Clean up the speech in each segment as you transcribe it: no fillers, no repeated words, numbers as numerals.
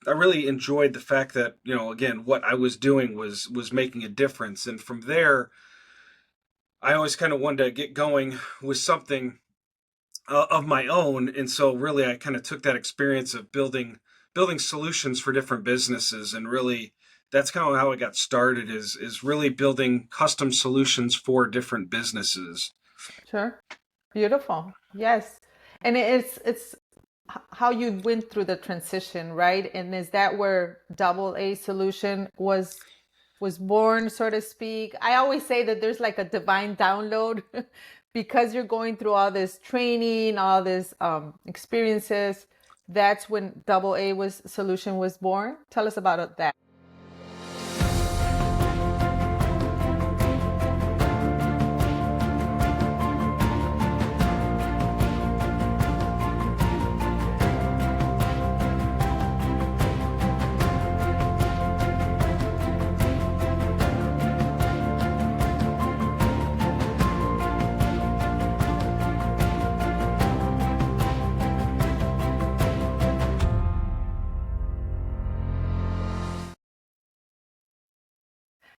I really enjoyed the fact that, again, what I was doing was making a difference. And from there, I always kind of wanted to get going with something of my own. And so really I kind of took that experience of building solutions for different businesses, and really that's kind of how I got started is really building custom solutions for different businesses. Sure. Beautiful. Yes. And it's how you went through the transition, right? And is that where double A solution was born, so to speak? I always say that there's like a divine download because you're going through all this training, all this experiences. That's when double A was solution was born. Tell us about that.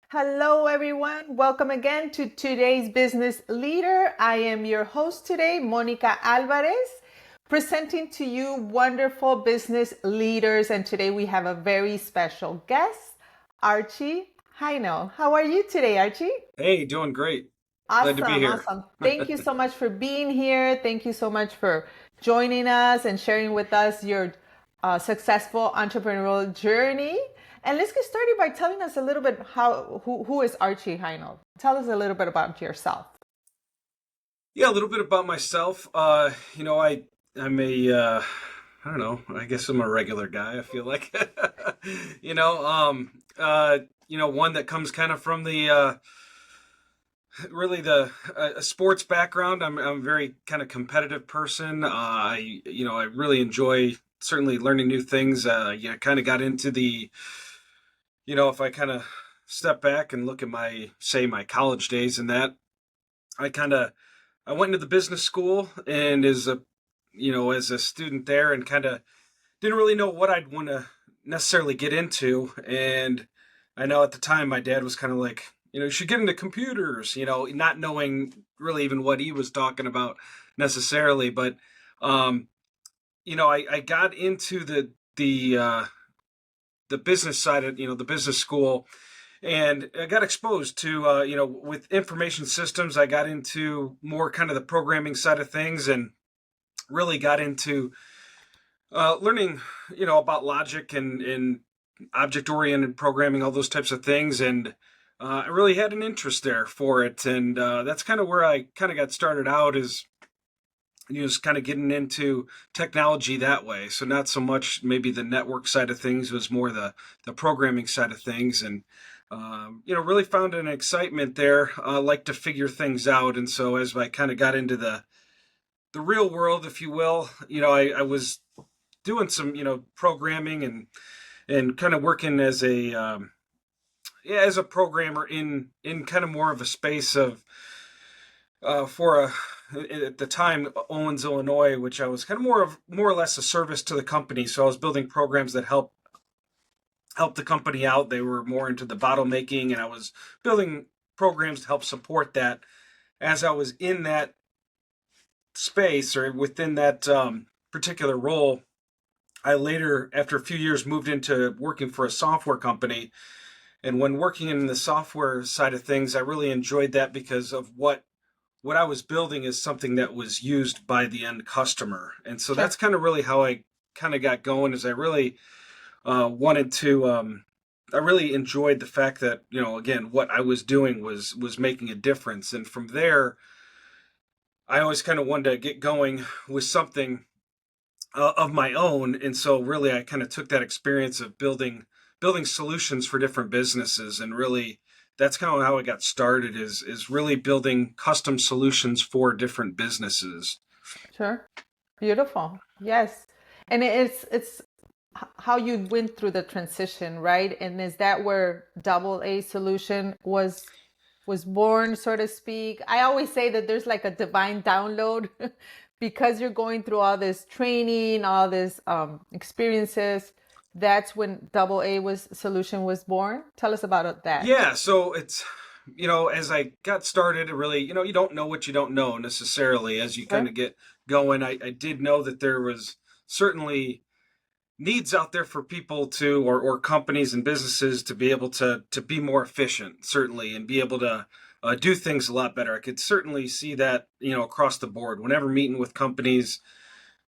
Hello, everyone. Welcome again to today's Business Leader. I am your host today, Monika Alvarez, presenting to you wonderful business leaders. And today we have a very special guest, Archie Heinl. How are you today, Archie? Hey, doing great. Glad to be Awesome, here. awesome. Thank you so much for being here. Thank you so much for joining us and sharing with us your successful entrepreneurial journey. And let's get started by telling us a little bit who is Archie Heinl. Tell us a little bit about yourself. Yeah, a little bit about myself. I'm a I don't know. I guess I'm a regular guy. I feel like, you know, one that comes kind of from the really the sports background. I'm a very kind of competitive person. I really enjoy certainly learning new things. Kind of got into the, if I kind of step back and look at my college days and that, I kind of I went into the business school, and as a student there, and kind of didn't really know what I'd want to necessarily get into. And I know at the time my dad was kind of like, you should get into computers, not knowing really even what he was talking about necessarily. But um, I got into the business side of the business school, and I got exposed to with information systems. I got into more kind of the programming side of things, and really got into learning about logic and object oriented programming, all those types of things. And I really had an interest there for it, and that's kind of where I kind of got started out, is just kind of getting into technology that way. So not so much maybe the network side of things, was more the programming side of things. And really found an excitement there. Like to figure things out. And so as I kind of got into the real world, if you will, I was doing some programming and kind of working as a as a programmer in kind of more of a space of for a at the time Owens, Illinois, which I was kind of more or less a service to the company. So I was building programs that help the company out. They were more into the bottle making, and I was building programs to help support that. As I was in that space, or within that particular role, I later, after a few years, moved into working for a software company. And when working in the software side of things, I really enjoyed that because of what I was building is something that was used by the end customer. And so Sure. that's kind of really how I kind of got going. Is I really wanted to. I really enjoyed the fact that again, what I was doing was making a difference. And from there, I always kind of wanted to get going with something of my own. And so really I kind of took that experience of building solutions for different businesses, and really that's kind of how I got started, is really building custom solutions for different businesses. Sure. Beautiful. Yes. And it's how you went through the transition, right? And is that where double A solution was born, so to speak? I always say that there's like a divine download because you're going through all this training, all this experiences. that's when double A was solution was born. Tell us about that. Yeah, so it's, as I got started, it really, you don't know what you don't know necessarily as you kind Sure. of get going. I did know that there was certainly needs out there for people to, or companies and businesses to be able to be more efficient, certainly, and be able to do things a lot better. I could certainly see that, across the board. Whenever meeting with companies,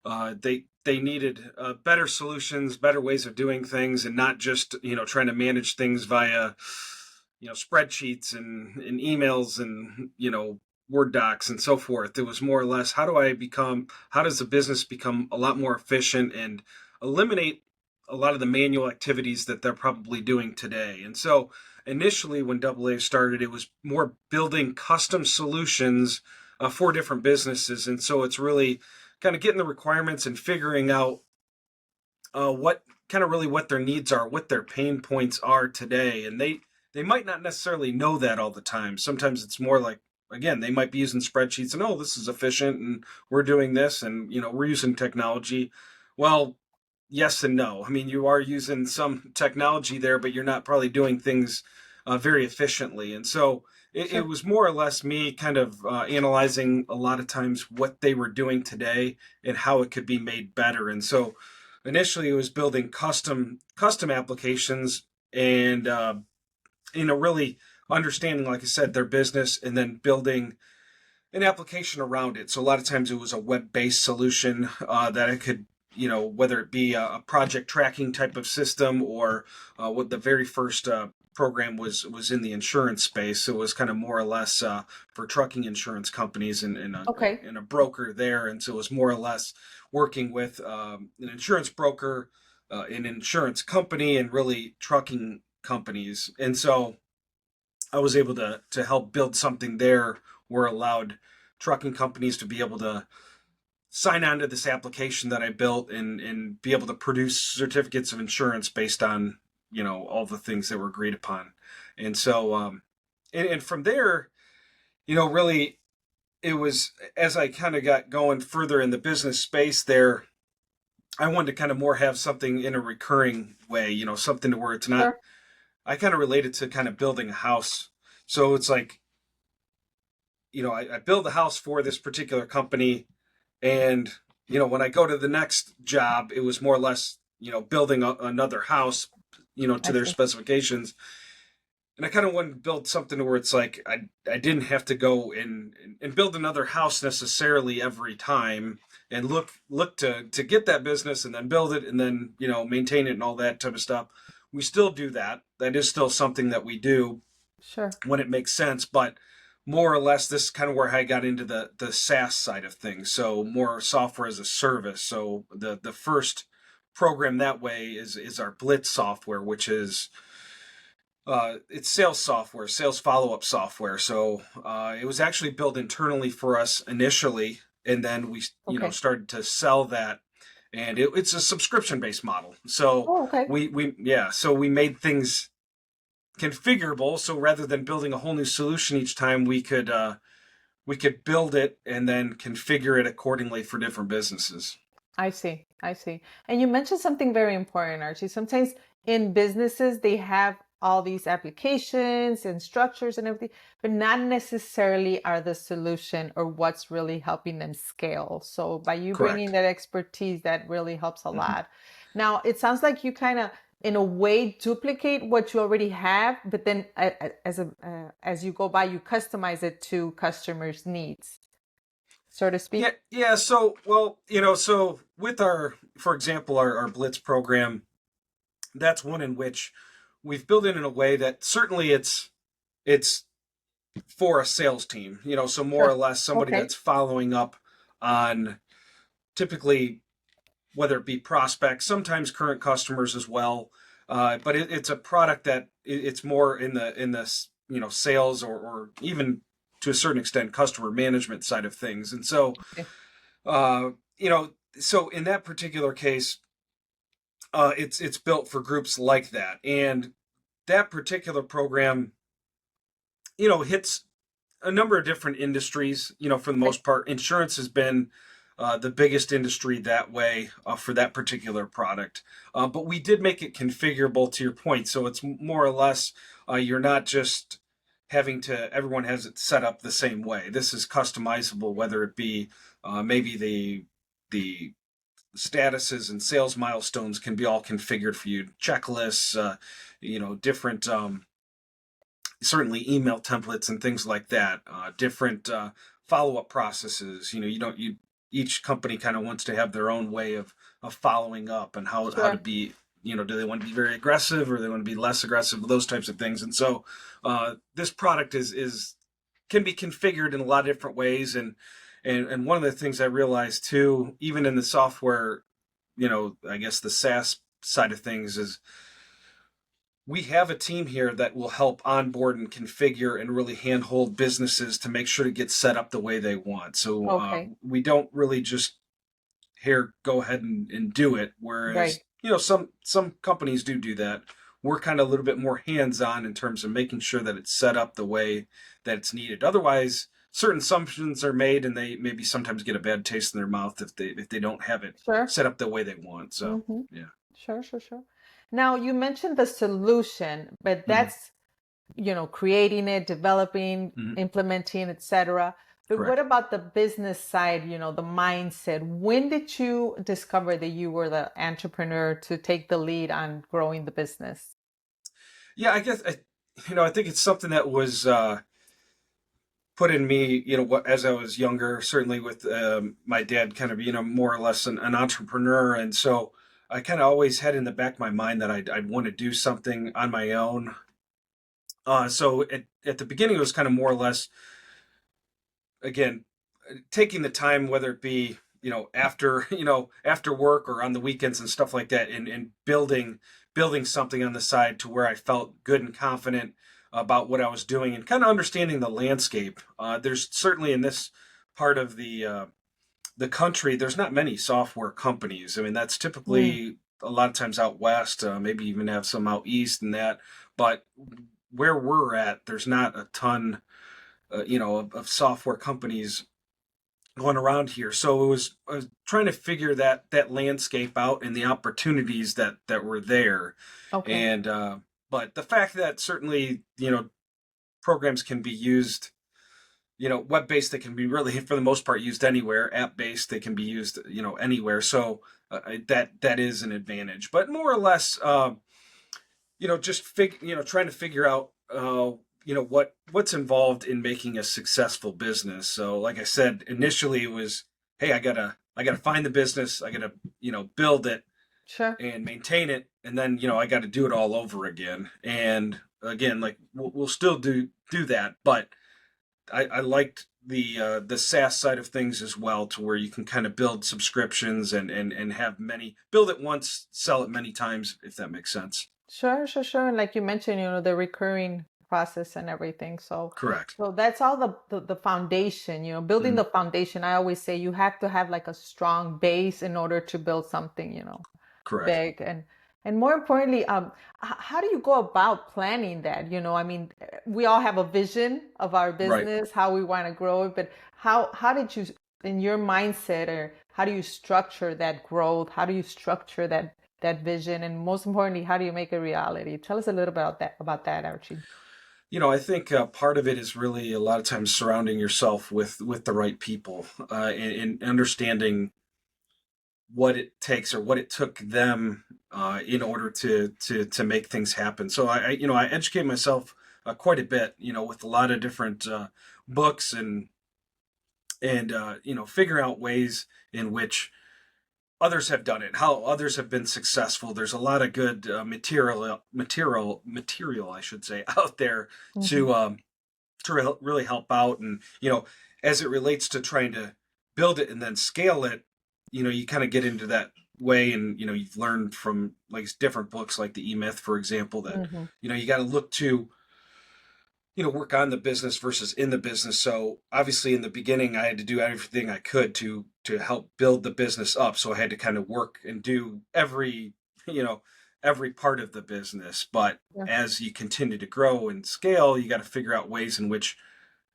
they needed better solutions, better ways of doing things, and not just trying to manage things via spreadsheets and emails and Word docs and so forth. It was more or less, how does the business become a lot more efficient and eliminate a lot of the manual activities that they're probably doing today. And so initially when Double A started, it was more building custom solutions for different businesses. And so it's really kind of getting the requirements and figuring out what kind of really what their needs are, what their pain points are today. And they might not necessarily know that all the time. Sometimes it's more like, again, they might be using spreadsheets and, oh, this is efficient and we're doing this and we're using technology. Well, yes and no. I mean, you are using some technology there, but you're not probably doing things very efficiently. And so it Sure. was more or less me kind of analyzing a lot of times what they were doing today and how it could be made better. And so initially it was building custom applications and really understanding, like I said, their business and then building an application around it. So a lot of times it was a web-based solution that I could, whether it be a project tracking type of system or what the very first program was in the insurance space. It was kind of more or less for trucking insurance companies Okay. and a broker there. And so it was more or less working with an insurance broker, an insurance company, and really trucking companies. And so I was able to help build something there where allowed trucking companies to be able to sign on to this application that I built and be able to produce certificates of insurance based on all the things that were agreed upon. And so and from there, really it was as I kind of got going further in the business space there, I wanted to kind of more have something in a recurring way, something to where it's not. Sure. I kind of related to kind of building a house. So it's like, I build a house for this particular company. And, when I go to the next job, it was more or less, building another house, I to their see. specifications. And I kind of wanted to build something where it's like I didn't have to go and build another house necessarily every time and look to get that business and then build it and then maintain it and all that type of stuff. We still do that. That is still something that we do Sure. when it makes sense, but more or less this is kind of where I got into the SaaS side of things. So more software as a service. So the first program that way is our Blitz software, which is it's sales software, sales follow-up software. So it was actually built internally for us initially, and then we Okay. started to sell that, and it's a subscription-based model. So Oh, okay. so we made things configurable. So rather than building a whole new solution each time, we could build it and then configure it accordingly for different businesses. I see. I see. And you mentioned something very important, Archie. Sometimes in businesses, they have all these applications and structures and everything, but not necessarily are the solution or what's really helping them scale. So by you bringing Correct. that expertise, that really helps a Mm-hmm. lot. Now, it sounds like you kind of, in a way, duplicate what you already have, but then as you go by, you customize it to customers' needs, so to Yeah, speak. yeah. So, well, so with for example, our Blitz program, that's one in which we've built it in a way that certainly it's for a sales team, so more or Sure. less somebody Okay. that's following up on typically whether it be prospects, sometimes current customers as well. But it's a product that it's more in the sales or even to a certain extent customer management side of things. And so Okay. uh, so in that particular case, it's built for groups like that, and that particular program hits a number of different industries. For the Okay. most part, insurance has been the biggest industry that way for that particular product. But we did make it configurable to your point. So it's more or less you're not just having to, everyone has it set up the same way. This is customizable, whether it be maybe the statuses and sales milestones can be all configured for you. Checklists, different certainly email templates and things like that. Different follow-up processes. You each company kind of wants to have their own way of following up and how to Sure. be. Do they want to be very aggressive or they want to be less aggressive? Those types of things. And so this product is can be configured in a lot of different ways. And one of the things I realized too, even in the software, I guess the SaaS side of things is we have a team here that will help onboard and configure and really handhold businesses to make sure to get set up the way they want. So Okay. we don't really just here go ahead and do it. Whereas Right. some companies do that. We're kind of a little bit more hands on in terms of making sure that it's set up the way that it's needed. Otherwise, certain assumptions are made, and they maybe sometimes get a bad taste in their mouth if they don't have it Sure. set up the way they want. So Mm-hmm. yeah. Sure, sure, sure. Now you mentioned the solution, but Hmm. that's, creating it, developing, Hmm. implementing, etc. But what Correct. about the business side, the mindset? When did you discover that you were the entrepreneur to take the lead on growing the business? Yeah, I guess I think it's something that was put in me, as I was younger. Certainly with my dad, kind of, more or less an entrepreneur, and so I kind of always had in the back of my mind that I'd want to do something on my own. So at the beginning, it was kind of more or less again taking the time, whether it be after after work or on the weekends and stuff like that, and building something on the side to where I felt good and confident about what I was doing and kind of understanding the landscape. There's certainly in this part of the country, there's not many software companies. I mean, that's Mm, typically a lot of times out west, maybe even have some out east and that. But where we're at, there's not a ton, of software companies going around here. So I was trying to figure that landscape out and the opportunities that were there, okay. and but the fact that certainly programs can be used, web based, they can be really for the most part used anywhere. App based, they can be used anywhere. So that is an advantage, but more or less. Just trying to figure out what's involved in making a successful business. So like I said initially, it was, hey, I gotta find the business, I gotta build it Sure. and maintain it, and then I gotta do it all over again. And again, like we'll still do that, but I liked the SaaS side of things as well, to where you can kind of build subscriptions and have many, build it once, sell it many times, if that makes sense. Sure, sure, sure. And like you mentioned, the recurring process and everything. So, Correct. so that's all the foundation, building Mhm. the foundation. I always say you have to have like a strong base in order to build something, Correct. big. And more importantly, how do you go about planning that? I mean, we all have a vision of our Right. business, how we want to grow it, but how did you, in your mindset, or how do you structure that growth? How do you structure that vision? And most importantly, how do you make it reality? Tell us a little about that, Archie. I think part of it is really a lot of times surrounding yourself with the right people, and understanding what it takes or what it took them in order to make things happen. So I educate myself quite a bit, with a lot of different books and figure out ways in which others have done it, how others have been successful. There's a lot of good material, I should say, out there Hmm. to really help out. And as it relates to trying to build it and then scale it, you kind of get into that way, and you've learned from like different books like the E-Myth, for example, that Hmm. you got to look to work on the business versus in the business. So obviously in the beginning I had to do everything I could to help build the business up. So I had to kind of work and do you know, every part of the business. But Yeah. as you continue to grow and scale, you got to figure out ways in which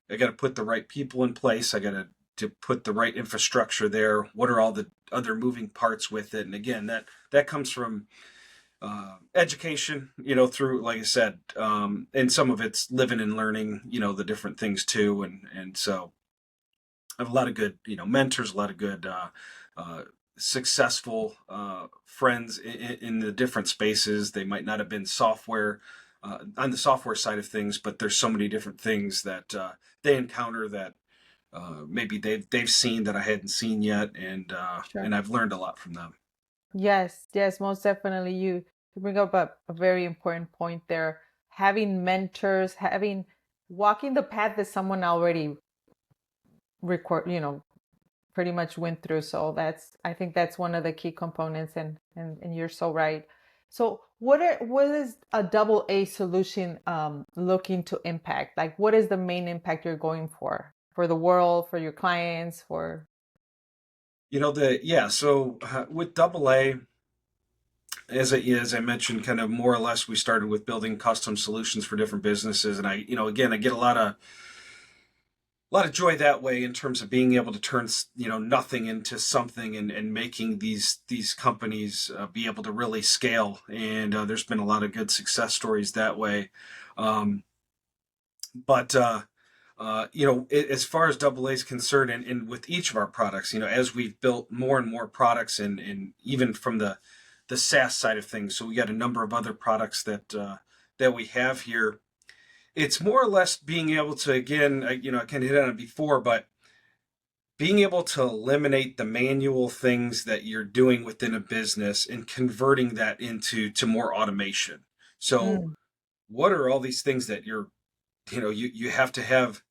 I got to put the right people in place. I got to to put the right infrastructure there? What are all the other moving parts with it? And again, that comes from education, through, like I said, and some of it's living and learning, the different things too. And so I have a lot of good, mentors, a lot of good, successful friends in the different spaces. They might not have been software on the software side of things, but there's so many different things that they encounter that maybe they've seen that I hadn't seen yet, and Sure. I've learned a lot from them. Yes, yes, most definitely. You bring up a very important point there. Having mentors, having walking the path that someone already record, pretty much went through. So I think that's one of the key components, and you're so right. So what is a double A solution looking to impact? Like what is the main impact you're going for the world, for your clients, for So with double A, as I mentioned, kind of more or less, we started with building custom solutions for different businesses, and again, I get a lot of joy that way in terms of being able to turn nothing into something, and making these companies be able to really scale. And there's been a lot of good success stories that way. Um, but as far as double A is concerned, and with each of our products, as we've built more and more products, and even from the SaaS side of things, so we got a number of other products that we have here. It's more or less being able to, again, I kind of hit on it before, but being able to eliminate the manual things that you're doing within a business and converting that into more automation. So Mm, what are all these things that you have to have,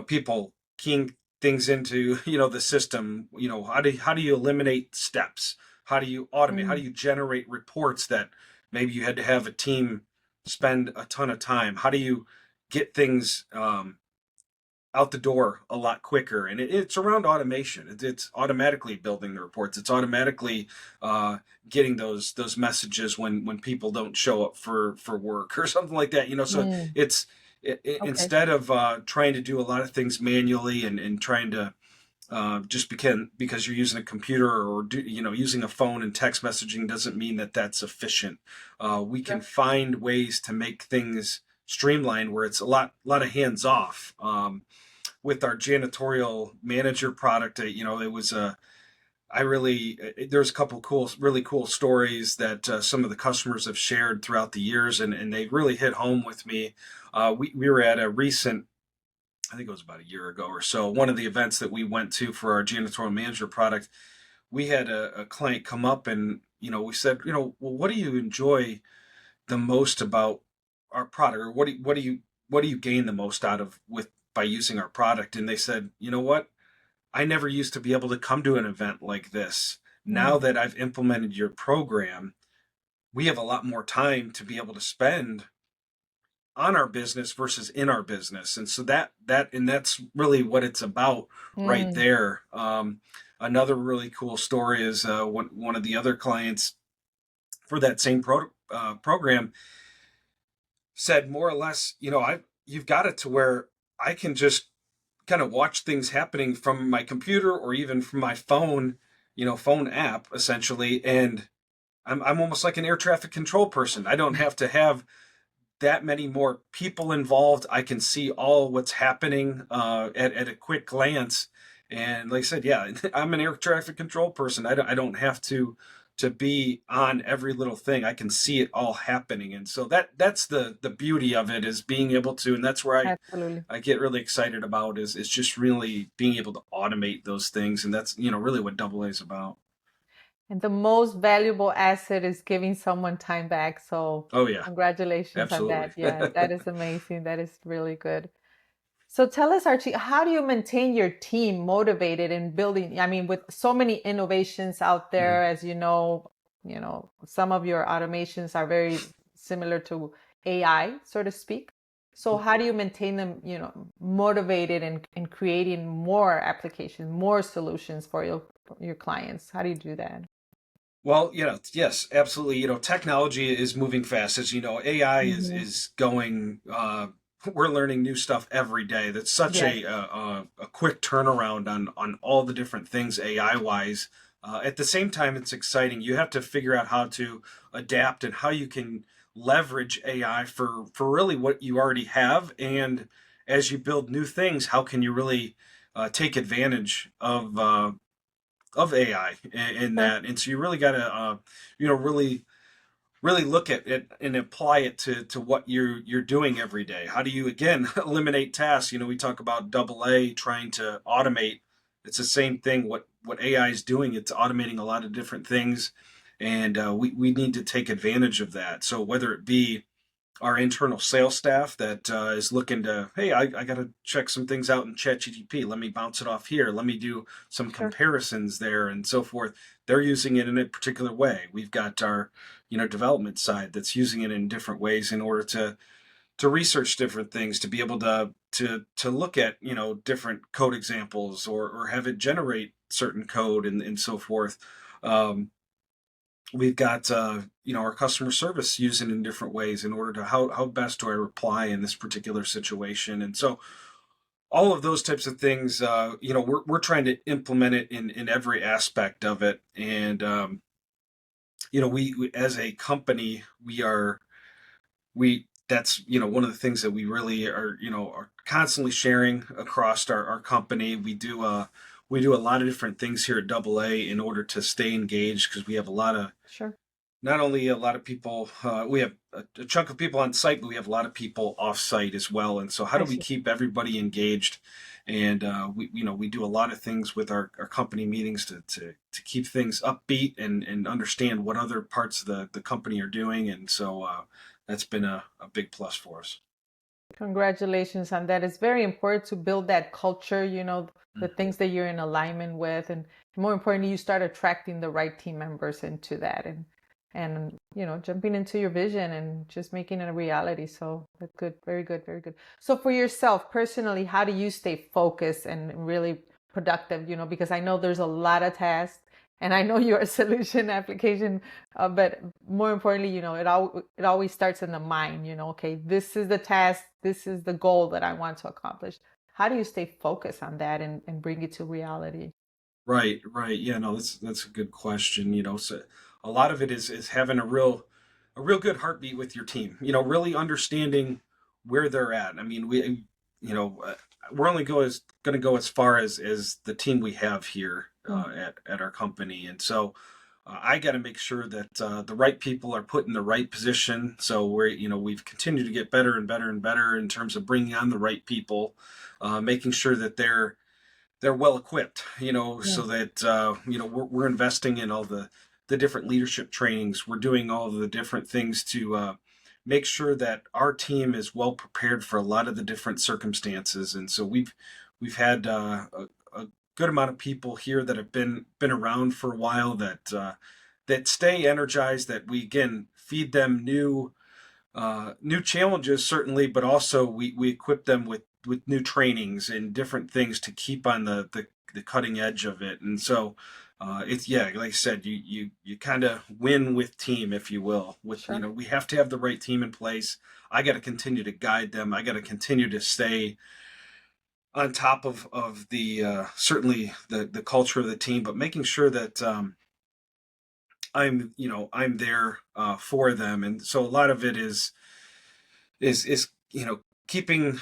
people keying things into, the system? How do you eliminate steps? How do you automate? How do mm, you generate reports that maybe you had to have a team spend a ton of time? How do you get things out the door a lot quicker? And it's around automation. It's automatically building the reports. It's automatically uh, getting those messages when people don't show up for work or something like that. So mm. it's Okay. instead of trying to do a lot of things manually, and trying to just because you're using a computer, or using a phone, and text messaging doesn't mean that that's efficient. We can Sure. find ways to make things streamlined where it's a lot of hands off. With our janitorial manager product, it was I really there's a couple really cool stories that some of the customers have shared throughout the years, and they really hit home with me. We were at a recent, I think it was about a year ago or so, one of the events that we went to for our janitorial manager product. We had a client come up, and we said, well, what do you enjoy the most about our product, or what do you gain the most out of with by using our product? And they said, you know what, I never used to be able to come to an event like this. Now Mm, that I've implemented your program, we have a lot more time to be able to spend on our business versus in our business. And so that's really what it's about right mm, there. Another really cool story is one of the other clients for that same program said, more or less, you've got it to where I can just kind of watch things happening from my computer, or even from my phone, phone app essentially. And I'm almost like an air traffic control person. I don't have to have that many more people involved. I can see all what's happening at a quick glance. And like I said, yeah, I'm an air traffic control person. I don't have to be on every little thing. I can see it all happening. And so that's the beauty of it, is being able to, and that's where absolutely. I get really excited about, is just really being able to automate those things. And that's, really what double A is about. And the most valuable asset is giving someone time back. So Oh yeah, congratulations on absolutely. that. Yeah, that is amazing. That is really good. So tell us, Archie, how do you maintain your team motivated in building? I mean, with so many innovations out Mhm. there, as some of your automations are very similar to AI, so to speak. So how do you maintain them, motivated and creating more applications, more solutions for your clients? How do you do that? Well, yes, absolutely. Technology is moving fast. As you know, AI is Hmm. is going. we're learning new stuff every day. That's such Yes, a quick turnaround on all the different things AI wise. At the same time, it's exciting. You have to figure out how to adapt and how you can leverage AI for really what you already have, and as you build new things, how can you really take advantage of AI in sure, that? And so you really got to really look at it and apply it to what you're doing every day. How do you again eliminate tasks? We talk about double A trying to automate. It's the same thing. What AI is doing, it's automating a lot of different things, and we need to take advantage of that. So whether it be our internal sales staff that is looking to, hey, I got to check some things out in ChatGPT. Let me bounce it off here. Let me do some sure. comparisons there and so forth. They're using it in a particular way. We've got our, development side that's using it in different ways in order to research different things, to be able to look at, different code examples or have it generate certain code and so forth. Um, we've got our customer service using in different ways in order to how best do I reply in this particular situation. And so all of those types of things, we're trying to implement it in every aspect of it. And we as a company, we that's one of the things that we really are constantly sharing across our company. We do a lot of different things here at Double A in order to stay engaged, because we have a lot of, Sure. not only a lot of people, we have a chunk of people on site, but we have a lot of people off site as well. And so, how do I we see. keep everybody engaged? And we do a lot of things with our company meetings to keep things upbeat and understand what other parts of the company are doing. And so that's been a big plus for us. Congratulations on that. It's very important to build that culture, the Mm. things that you're in alignment with. And more importantly, you start attracting the right team members into that and jumping into your vision and just making it a reality. So that's good. Very good. Very good. So for yourself personally, how do you stay focused and really productive? Because I know there's a lot of tasks and I know you're a solution application, but more importantly, it always starts in the mind. Okay, this is the task, this is the goal that I want to accomplish. How do you stay focused on that and bring it to reality? Right, right. Yeah, no, that's a good question. So a lot of it is having a real good heartbeat with your team. Really understanding where they're at. I mean, you know, uh, we're only going to go as far as the team we have here Mm, at our company, and so I got to make sure that the right people are put in the right position. So we've continued to get better and better and better in terms of bringing on the right people, making sure that they're well equipped, yeah, so that we're investing in all the different leadership trainings. We're doing all of the different things to make sure that our team is well prepared for a lot of the different circumstances. And so we've had a good amount of people here that have been around for a while, that stay energized. That we again feed them new challenges, certainly, but also we equip them with new trainings and different things to keep on the cutting edge of it. And so it's, yeah, like I said, you kind of win with team, if you will. With sure. we have to have the right team in place. I got to continue to guide them. I got to continue to stay on top of the certainly the culture of the team, but making sure that I'm there for them. And so a lot of it is keeping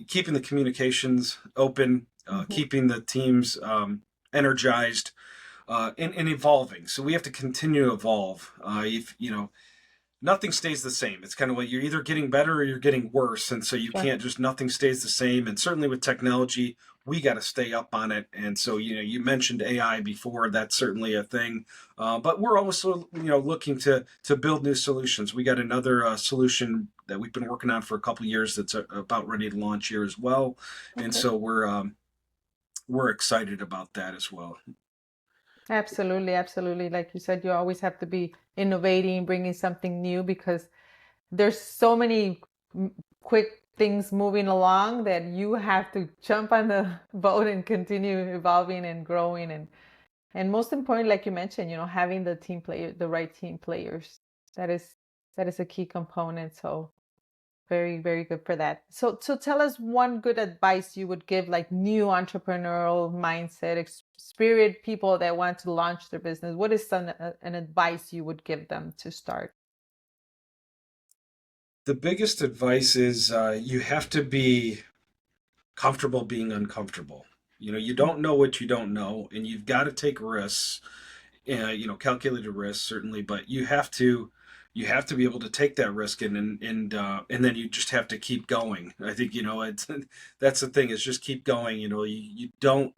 keeping the communications open, Mhm. keeping the teams energized, and evolving. So we have to continue to evolve. If nothing stays the same. It's kind of like you're either getting better or you're getting worse, and so you Sure. can't just, nothing stays the same. And certainly with technology, we got to stay up on it. And so you mentioned AI before. That's certainly a thing, but we're also looking to build new solutions. We got another solution that we've been working on for a couple of years that's about ready to launch here as well, and Okay. so we're excited about that as well. Absolutely, absolutely. Like you said, you always have to be innovating, bringing something new because there's so many m- quick things moving along that you have to jump on the boat and continue evolving and growing and most important, like you mentioned, having the right team players. That is that is a key component. So Very, very good for that. So tell us one good advice you would give like new entrepreneurial mindset, spirit people that want to launch their business. What is an advice you would give them to start? The biggest advice is you have to be comfortable being uncomfortable. You don't know what you don't know, and you've got to take risks. Calculated risks certainly, but you have to be able to take that risk and then you just have to keep going. I think it's that's the thing is just keep going. You don't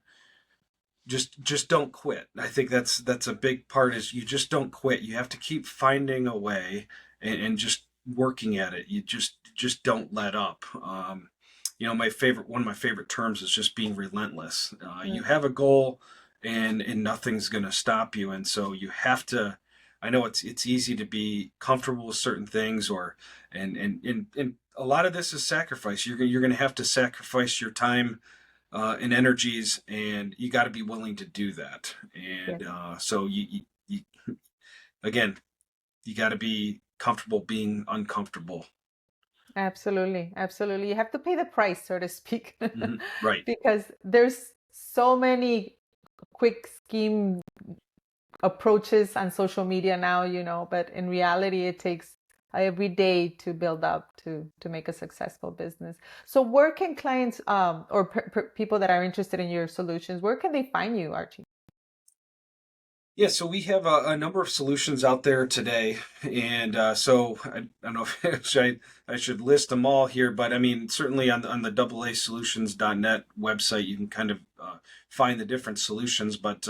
just don't quit. I think that's a big part is you just don't quit. You have to keep finding a way and just working at it. You just don't let up. One of my favorite terms is just being relentless. You have a goal, and nothing's going to stop you. And so you have to. I know it's easy to be comfortable with certain things, or and a lot of this is sacrifice. You're going to have to sacrifice your time and energies, and you got to be willing to do that. Yes, And so you again, you got to be comfortable being uncomfortable. absolutely. Absolutely. You have to pay the price, so to speak, Right. because there's so many quick scheme approaches on social media now, but in reality, it takes every day to build up to make a successful business. So where can clients or people that are interested in your solutions, where can they find you, Archie? Yeah, so we have a number of solutions out there today, and so I don't know if I should list them all here, but I mean certainly on the AASolutions.net website you can kind of find the different solutions. But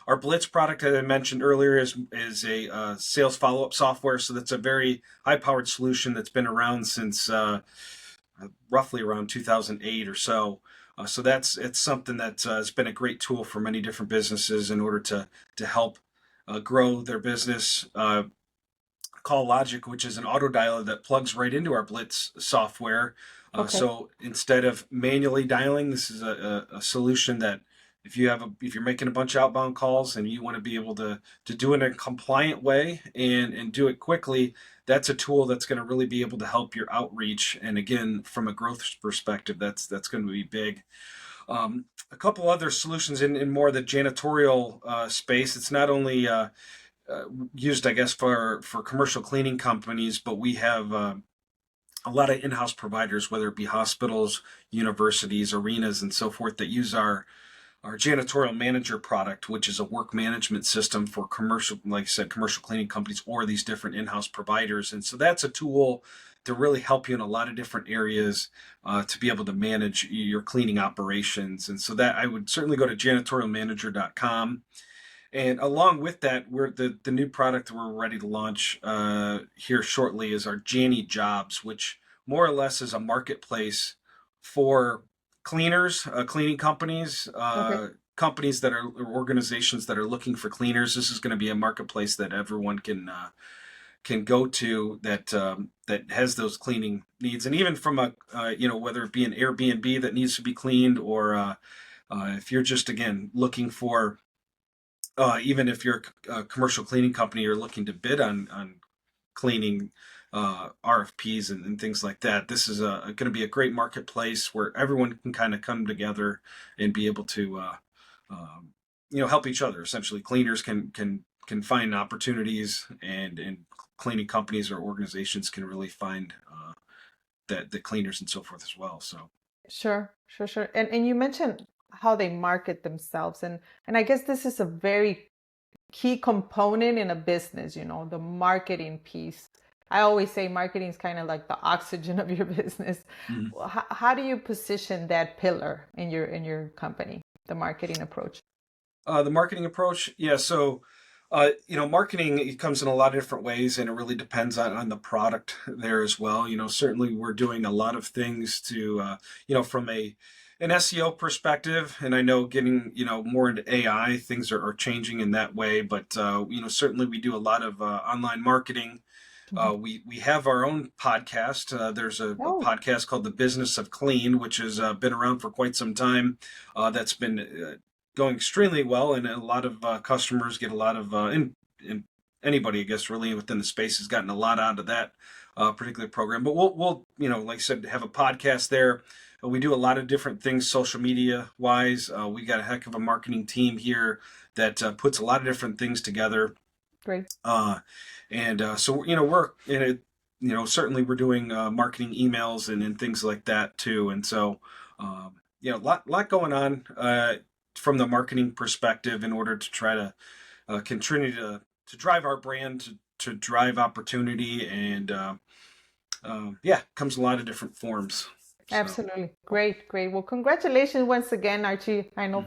our Blitz product that I mentioned earlier is a sales follow up software, so that's a very high powered solution that's been around since roughly around 2008 or so. So it's something that has been a great tool for many different businesses in order to help grow their business. Call Logic, which is an auto dialer that plugs right into our Blitz software. Okay. So instead of manually dialing, this is a solution that if you're making a bunch of outbound calls and you want to be able to do it in a compliant way and do it quickly, that's a tool that's going to really be able to help your outreach. And again, from a growth perspective, that's going to be big. A couple other solutions in more of the janitorial space. It's not only used, I guess, for commercial cleaning companies, but we have a lot of in-house providers, whether it be hospitals, universities, arenas, and so forth, that use our janitorial manager product, which is a work management system for commercial, like I said, commercial cleaning companies or these different in-house providers. And so that's a tool to really help you in a lot of different areas to be able to manage your cleaning operations. And so that I would certainly go to janitorialmanager.com. And along with that, we're the new product we're ready to launch here shortly is our Janny Jobs, which more or less is a marketplace for cleaners, cleaning companies, Okay. companies that are or organizations that are looking for cleaners. This is going to be a marketplace that everyone can go to that has those cleaning needs, and even from a whether it be an Airbnb that needs to be cleaned, or if you're just again looking for even if you're a commercial cleaning company, you're looking to bid on cleaning RFPs and things like that. This is going to be a great marketplace where everyone can kind of come together and be able to, help each other. Essentially, cleaners can find opportunities, and cleaning companies or organizations can really find that the cleaners and so forth as well. So. Sure, sure, sure. And you mentioned how they market themselves, and I guess this is a very key component in a business, the marketing piece. I always say marketing is kind of like the oxygen of your business. Mhm. How do you position that pillar in your company, the marketing approach? The marketing approach, yeah. So, marketing it comes in a lot of different ways, and it really depends on the product there as well. Certainly we're doing a lot of things to, from an SEO perspective, and I know getting more into AI, things are changing in that way. But certainly we do a lot of online marketing. Mhm. We have our own podcast. There's a Oh, podcast called The Business of Clean, which has been around for quite some time. That's been going extremely well, and a lot of customers get a lot of, and anybody, I guess, really within the space has gotten a lot out of that particular program. But we'll like I said, have a podcast there. We do a lot of different things social media wise. We got a heck of a marketing team here that puts a lot of different things together. Great. So we're in it. Certainly we're doing marketing emails and things like that too. And so lot going on from the marketing perspective in order to try to continue to drive our brand, to drive opportunity, and comes a lot of different forms. So. Absolutely. Great, great. Well, congratulations once again, Archie. I know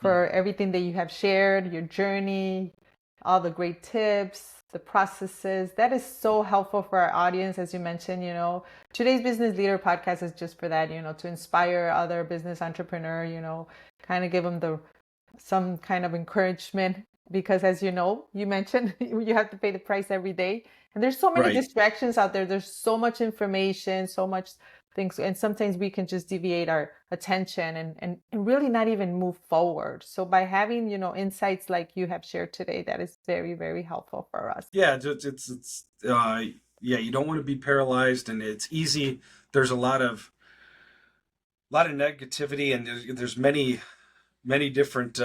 for everything that you have shared, your journey, all the great tips, the processes. That is so helpful for our audience. As you mentioned, today's Business Leader podcast is just for that, to inspire other business entrepreneur, kind of give them some kind of encouragement, because as you mentioned, you have to pay the price every day. And there's so many distractions out there. There's so much information, so much things. And sometimes we can just deviate our attention and really not even move forward. So by having, insights like you have shared today, that is very, very helpful for us. Yeah, it's you don't want to be paralyzed, and it's easy. There's a lot of negativity, and there's many different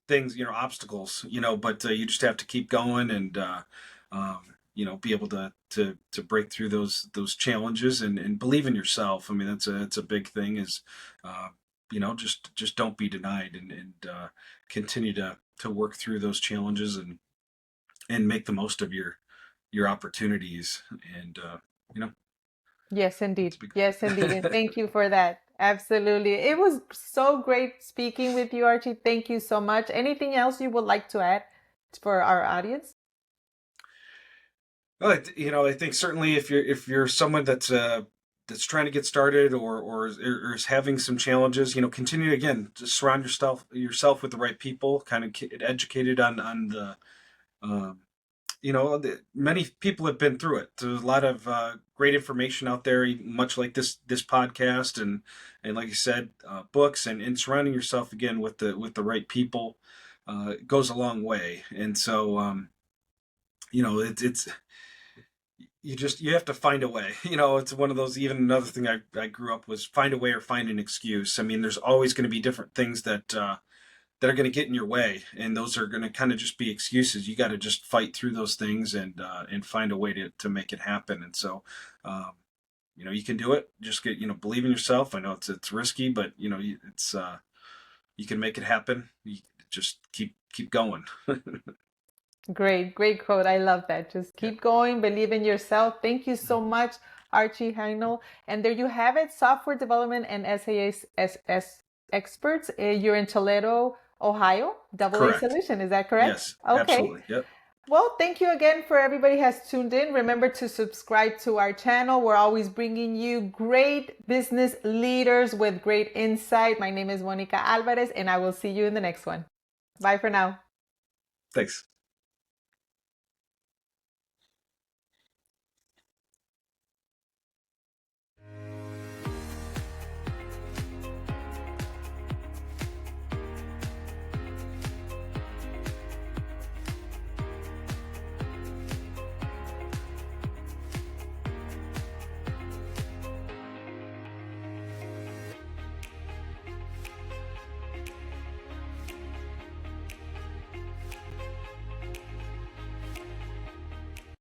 things, obstacles, but you just have to keep going and be able to break through those challenges and believe in yourself. I mean, that's a big thing, is just don't be denied, and continue to work through those challenges and make the most of your opportunities, and Yes, indeed. Yes, indeed. And thank you for that. Absolutely. It was so great speaking with you, Archie. Thank you so much. Anything else you would like to add for our audience? Well, I think certainly if you're someone that's trying to get started, or is having some challenges, continue, again, to surround yourself with the right people, kind of get educated on the many people have been through it. There's a lot of great information out there, much like this podcast, and like you said, books, and surrounding yourself again with the right people goes a long way. And so it's you have to find a way. It's one of those. Even another thing I grew up was find a way or find an excuse. I mean, there's always going to be different things that are going to get in your way, and those are going to kind of just be excuses. You got to just fight through those things and find a way to make it happen. And so, you can do it. Just believe in yourself. I know it's risky, but it's you can make it happen. You just keep going. Great, great quote. I love that. Just keep going, believe in yourself. Thank you so much, Archie Heinl. And there you have it, software development and SAS experts. You're in Toledo, Ohio, AA Solution. Is that correct? Yes, absolutely. Yep. Well, thank you again for everybody has tuned in. Remember to subscribe to our channel. We're always bringing you great business leaders with great insight. My name is Monika Alvarez, and I will see you in the next one. Bye for now. Thanks.